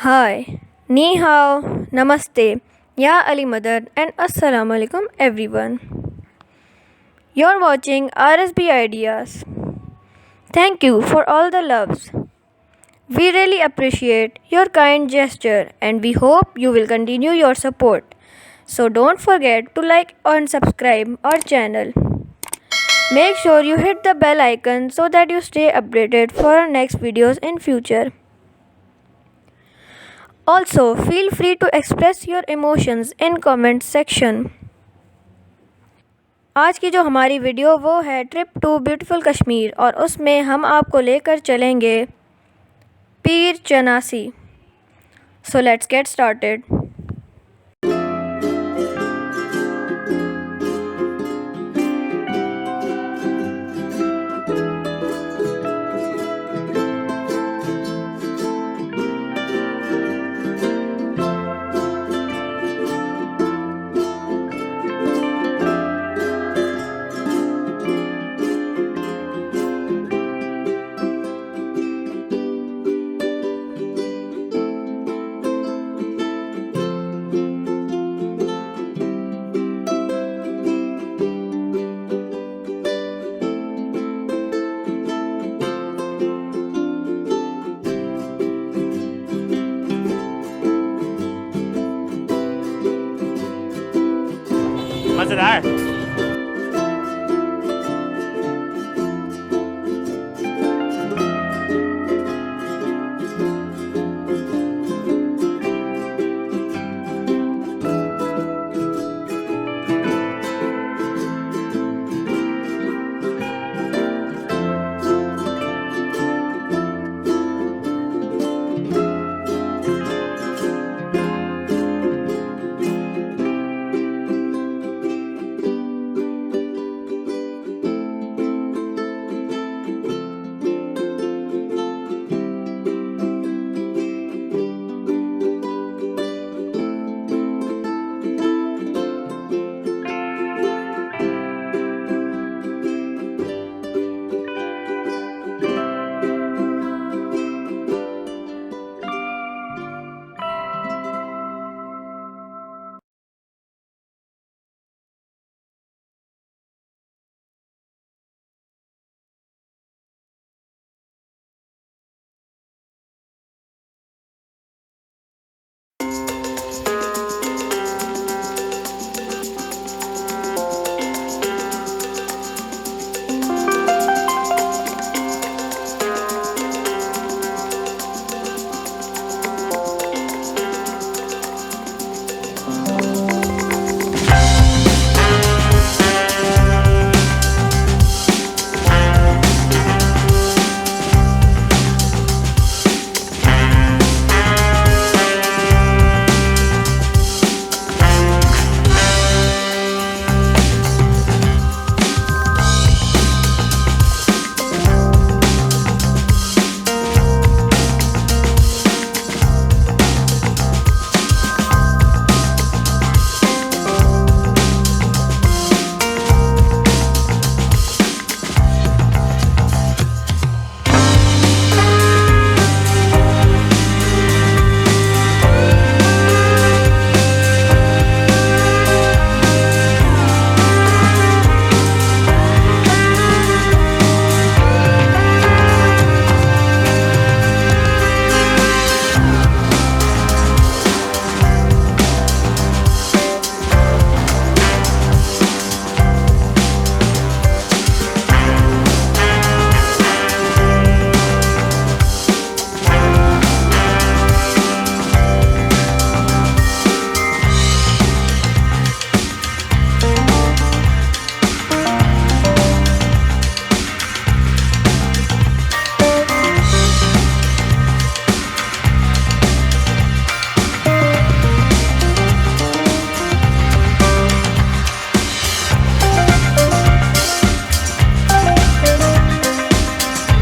Hi, Ni Hao, Namaste, Ya Ali Madad, and Assalam-o-Alaikum everyone. You're watching RSB Ideas. Thank you for all the loves. We really appreciate your kind gesture and we hope you will continue your support. So don't forget to like and subscribe our channel. Make sure you hit the bell icon so that you stay updated for our next videos in future. Also, feel free to express your emotions in comment section. आज की जो हमारी video वो है trip to beautiful Kashmir और उसमें हम आपको लेकर चलेंगे Peer Chanasi. So let's get started. मज़ेदार।